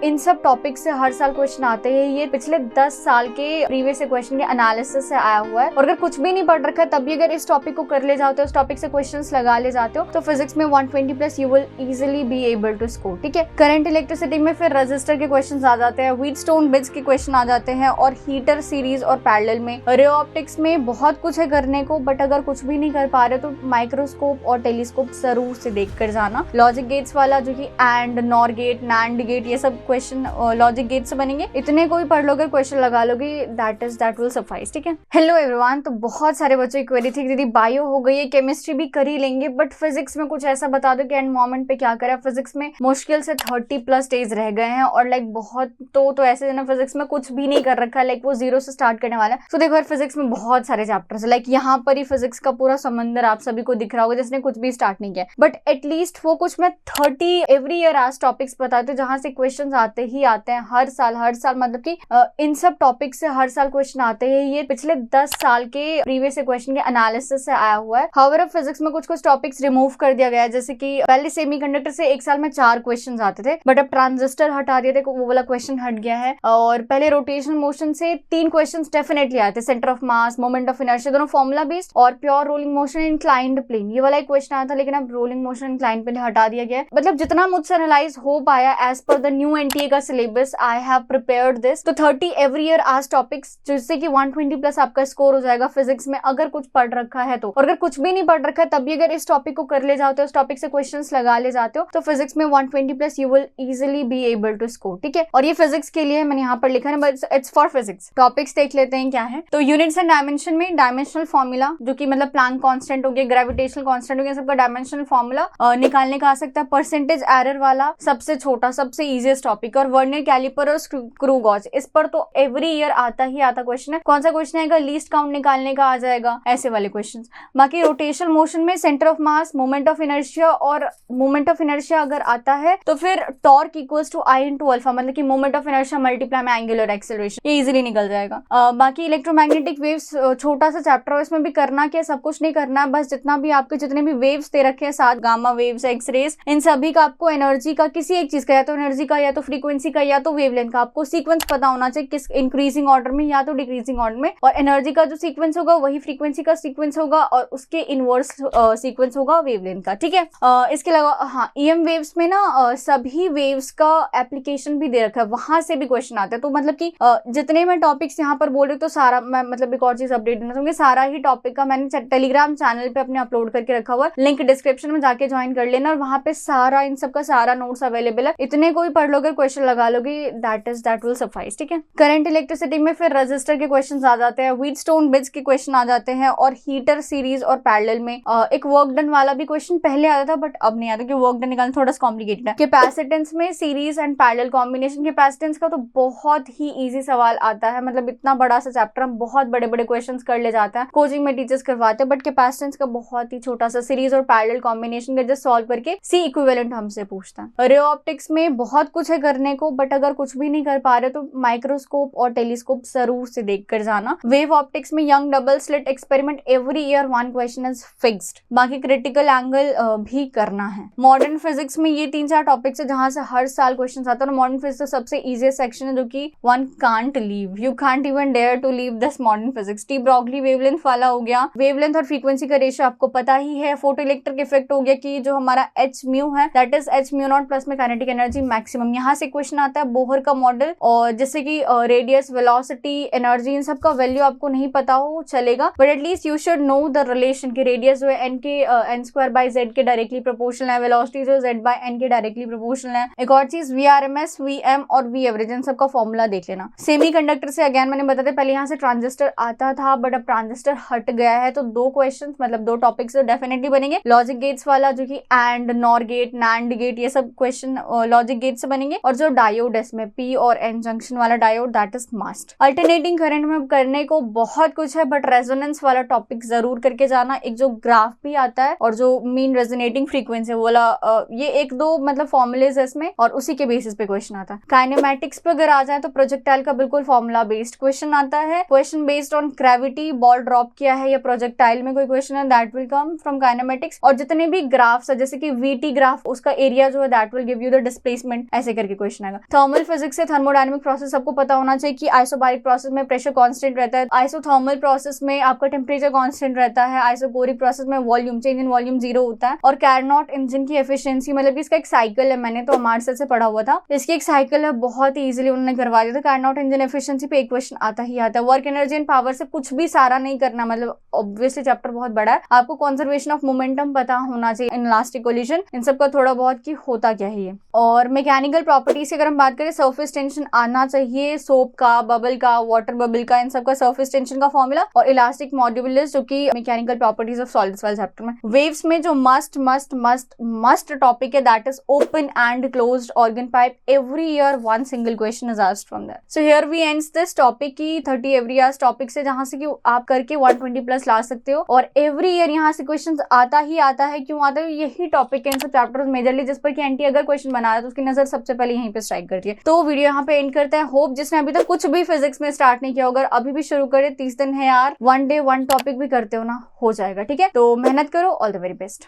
इन सब टॉपिक से हर साल क्वेश्चन आते हैं। ये पिछले 10 साल के प्रीवियस क्वेश्चन के एनालिसिस से आया हुआ है। और अगर कुछ भी नहीं पढ़ रखा है तब भी अगर इस टॉपिक को कर ले जाते हो, उस टॉपिक से क्वेश्चंस लगा ले जाते हो, तो फिजिक्स में 120 plus you will easily be able to score. ठीक है। करंट इलेक्ट्रिसिटी में फिर रजिस्टर के क्वेश्चन आ जाते हैं, व्हीटस्टोन ब्रिज के क्वेश्चन आ जाते हैं, और हीटर सीरीज और पैरेलल में। रे ऑप्टिक्स में बहुत कुछ है करने को, बट अगर कुछ भी नहीं कर पा रहे तो माइक्रोस्कोप और टेलीस्कोप जरूर से देख कर जाना। लॉजिक गेट्स वाला जो कि AND, NOR gate, NAND gate, ये सब क्वेश्चन लॉजिक गेट से बनेंगे। इतने कोई पढ़ लोगे, क्वेश्चन लगा लोगे, दैट विल सफाइस। ठीक है। Hello everyone. तो बहुत सारे बच्चों की क्वेरी थी, दीदी बायो हो गई है, केमिस्ट्री भी कर ही लेंगे, बट फिजिक्स में कुछ ऐसा बता दो कि एंड मोमेंट पे क्या करें। फिजिक्स में मुश्किल से 30 प्लस डेज रह गए हैं, और लाइक बहुत तो ऐसे ना फिजिक्स में कुछ भी नहीं कर रखा है, लाइक वो जीरो से स्टार्ट करने वाला है। तो देखो यार, फिजिक्स में बहुत सारे चैप्टर्स है, लाइक यहाँ पर ही फिजिक्स का पूरा समंदर आप सभी को दिख रहा होगा जिसने कुछ भी स्टार्ट नहीं किया, बट एटलीस्ट वो कुछ मैं 30 एवरी ईयर आज टॉपिक्स बताते हूँ जहां से क्वेश्चन आते ही आते हैं हर साल मतलब कि इन सब टॉपिक से हर साल क्वेश्चन आते हैं। ये पिछले 10 साल के प्रीवियस क्वेश्चन के एनालिसिस से आया हुआ है। हाउएवर फिजिक्स में कुछ टॉपिक्स रिमूव कर दिया गया है, जैसे कि पहले सेमीकंडक्टर से एक साल में 4 क्वेश्चन आते थे, बट अब ट्रांजिस्टर हटा दिए थे, वो वाला क्वेश्चन हट गया है। और पहले रोटेशनल मोशन से 3 क्वेश्चन डेफिनेटली आते, centre of mass, moment of inertia, दोनों फॉर्मूला बेस्ड, और pure rolling motion inclined plane, ये वाला एक क्वेश्चन आया था, लेकिन अब रोलिंग मोशन इंक्लाइंड प्लेन हटा दिया गया है। मतलब जितना मुझसे एनालाइज हो पाया as per the new NTA का syllabus, I have prepared this. तो 30 एवरी ईयर आज टॉपिक्स, जिससे कि 120 प्लस आपका स्कोर हो जाएगा फिजिक्स में, अगर कुछ पढ़ रखा है तो। और अगर कुछ भी नहीं पढ़ रखा है तब भी अगर इस टॉपिक को कर ले जाते हो, उस टॉपिक से क्वेश्चंस लगा ले जाते हो, तो फिजिक्स में 120 plus you will easily be able to score. ठीक है। और ये फिजिक्स के लिए मैंने यहाँ पर लिखा है, but it's for physics. Topics देख लेते हैं क्या है। तो यूनिट्स एंड डायमेंशन में डायमेंशनल फॉर्मूला, जो कि मतलब प्लैंक कांस्टेंट हो गया, ग्रेविटेशनल कांस्टेंट हो गया, सबका डायमेंशनल फॉर्मूला निकालने का आ सकता है। परसेंटेज एरर वाला सबसे छोटा, सबसे इजीएस्ट टॉपिक। और वर्नियर कैलिपर और स्क्रू गॉज, इस पर तो एवरी ईयर आता ही आता क्वेश्चन है। कौन सा क्वेश्चन आएगा? लीस्ट काउंट निकालने का आ जाएगा, ऐसे वाले क्वेश्चन। बाकी रोटेशनल मोशन में centre of mass, moment of inertia, और मोमेंट ऑफ इनर्शिया अगर आता है तो फिर torque equals to I into alpha, मतलब कि मोमेंट ऑफ इनर्शिया मल्टीप्लाई में एंगुलर एक्सेलरेशन, ये इजीली निकल जाएगा। बाकी इलेक्ट्रोमैग्नेटिक वेव्स, छोटा सा चैप्टर है, इसमें भी करना क्या, सब कुछ नहीं करना है, बस जितना भी आपके जितने भी वेव्स दे रखे हैं, 7 गामा वेव्स, एक्सरेज, इन सभी का आपको एनर्जी का किसी एक चीज का, या तो एनर्जी का, या तो फ्रीक्वेंसी का, या तो वेवलेंथ का, आपको सीक्वेंस पता होना चाहिए, किस इंक्रीजिंग ऑर्डर में या तो डिक्रीजिंग ऑर्डर में। और एनर्जी का जो सीक्वेंस होगा वही फ्रीक्वेंसी का सीक्वेंस होगा, और उसके इनवर्स सीक्वेंस होगा वेवलेंथ का। ठीक है। इसके अलावा हाँ, ईएम वेव्स में ना सभी वेव्स का एप्लीकेशन भी दे रखा है, वहां से भी क्वेश्चन आते हैं। तो मतलब कि जितने मैं टॉपिक्स यहाँ पर बोल रही हूँ, तो सारा मैं मतलब एक और चीज अपडेट देना चाहूंगी, सारा ही टॉपिक का मैंने टेलीग्राम चैनल पे अपने अपलोड करके रखा हुआ है, लिंक डिस्क्रिप्शन में जाके ज्वाइन कर लेना, और वहां पे सारा इन सबका सारा नोट्स अवेलेबल है। इतने कोई पढ़ लोगे, क्वेश्चन लगा लोगे, दैट विल सफाइस। ठीक है। करंट इलेक्ट्रिसिटी में फिर रजिस्टर के क्वेश्चन आ जाते हैं, व्हीटस्टोन ब्रिज के क्वेश्चन आ जाते हैं, और हीटर सीरीज और पैरेलल में एक वर्क डन वाला भी क्वेश्चन पहले आता था, बट अब नहीं आता, क्योंकि वर्क डन निकालना थोड़ा सा कॉम्प्लिकेटेड है। कैपेसिटेंस में series and parallel combination, capacitance का तो बहुत ही इजी सवाल आता है, मतलब इतना बड़ा सा चैप्टर, हम बहुत बड़े बड़े क्वेश्चन कर ले जाते हैं, कोचिंग में टीचर्स करवाते हैं, बट कैपेसिटेंस का बहुत ही छोटा सा सीरीज और पैरेलल कॉम्बिनेशन का जस्ट सॉल्व करके सी इक्विवेलेंट हमसे पूछता है। रे ऑप्टिक्स में बहुत कुछ है करने को, बट अगर कुछ भी नहीं कर पा रहे तो माइक्रोस्कोप और टेलीस्कोप जरूर से देख कर जाना। वेव ऑप्टिक्स में young double slit experiment, every year 1 question is fixed. बाकी क्रिटिकल एंगल भी करना है। मॉडर्न फिजिक्स में ये 3-4 टॉपिक्स है जहां से हर साल क्वेश्चन आता है। मॉडर्न फिजिक्स तो सबसे इजीएस्ट सेक्शन है, जो कि one can't leave, you can't even dare to leave this modern physics. De Broglie wavelength वाला हो गया, वेवलेंथ और फ्रीक्वेंसी का रेशियो आपको पता ही है। फोटो इलेक्ट्रिक इफेक्ट हो गया कि जो हमारा एच म्यू है, that is H mu naught plus में काइनेटिक एनर्जी मैक्सिमम। यहाँ से क्वेश्चन आता है बोहर का मॉडल, और जैसे कि रेडियस, वेलोसिटी, एनर्जी, इन सब का वैल्यू आपको नहीं पता हो चलेगा, but at least you should know the relation की रेडियस जो है एन के एन स्क्वायर बाई जेड के डायरेक्टली प्रोपोर्शनल है, वेलोसिटी जो जेड बाई एन के डायरेक्टली प्रोपोर्शनल है। एक और चीज VRMS, VM और V एवरेज, इन सब का फॉर्मूला देख लेना। सेमी कंडक्टर से अगेन मैंने बताया पहले यहाँ से ट्रांजिस्टर आता था, बट अब ट्रांजिस्टर हट गया है, तो 2 क्वेश्चन मतलब 2 टॉपिक्स तो डेफिनेटली बनेंगे। लॉजिक गेट्स वाला जो कि AND, NOR gate, NAND gate, ये सब क्वेश्चन लॉजिक गेट से बनेंगे। और जो डायोड है इसमें P और N जंक्शन वाला diode, that is must. Alternating current में करने को बहुत कुछ है, बट रेजोनेंस वाला टॉपिक जरूर करके जाना। एक जो ग्राफ भी आता है और जो मीन रेजोनेटिंग फ्रीक्वेंसी वाला, ये 1-2 मतलब फॉर्मुलेज है इसमें, और उसी के बेसिस पे क्वेश्चन आता है। काइनेमैटिक्स पे अगर आ जाए तो प्रोजेक्टाइल का बिल्कुल फॉर्मुला बेस्ड क्वेश्चन आता है। Question based on gravity, ball drop किया है या प्रोजेक्टाइल में कोई क्वेश्चन है, that will come from kinematics. और जितने भी ग्राफ्स है, जैसे कि VT ग्राफ, उसका एरिया जो है that will give you the displacement, ऐसे करके करके क्वेश्चन आएगा। थर्मल फिजिक्स से थर्मोडायनेमिक प्रोसेस सबको पता होना चाहिए कि आइसोबारिक प्रोसेस में प्रेशर कांस्टेंट रहता है, आइसोथर्मल प्रोसेस में आपका टेम्परेचर कांस्टेंट रहता है, आइसोकोरिक प्रोसेस में वॉल्यूम चेंज इन वॉल्यूम 0 होता है। और कैरनॉट इंजन की एफिशिएंसी मतलब कि इसका एक साइकिल है, मैंने तो अमार सर से पढ़ा हुआ था, इसकी एक साइकिल है, बहुत ही इजीली उन्होंने करवा दिया था। कैरनॉट इंजन एफिशिएंसी पे एक क्वेश्चन आता ही आता है। वर्क एनर्जी एंड पावर से कुछ भी सारा नहीं करना, मतलब ऑब्वियसली चैप्टर बहुत बड़ा है, आपको कंजर्वेशन ऑफ मोमेंटम पता होना चाहिए, इनलास्टिक कोलिजन, इन सब का थोड़ा बहुत कि होता क्या है ये। और मैकेनिकल प्रॉपर्टीज की अगर हम बात करें, सरफेस टेंशन आना चाहिए, सोप का, बबल का, वाटर बबल का, इन सब का सरफेस टेंशन का फॉर्मूला, और इलास्टिक मॉड्यूलस जो कि मैकेनिकल प्रॉपर्टीज ऑफ सॉलिड्स वाले चैप्टर में। वेव्स में जो must must must must topic है that is open and closed organ pipe. Every year one single question is asked from that. So here we ends this topic की 30 every year topic से, जहां से कि आप करके 120 प्लस ला सकते हो। और एवरी ईयर यहाँ से क्वेश्चन आता ही आता है। क्यों आता है? यही टॉपिक है इन सब चैप्टर्स मेजरली, जिस पर कि एनटी अगर क्वेश्चन बना रहा है तो उसकी नजर सबसे पहले यहीं पे स्ट्राइक करती है। तो वीडियो यहाँ पे एंड करते हैं। होप जिसने अभी तक कुछ भी फिजिक्स में स्टार्ट नहीं किया, अगर अभी भी शुरू करे, 30 दिन है यार, 1 डे 1 टॉपिक भी करते हो ना, हो जाएगा। ठीक है, तो मेहनत करो। All the very best.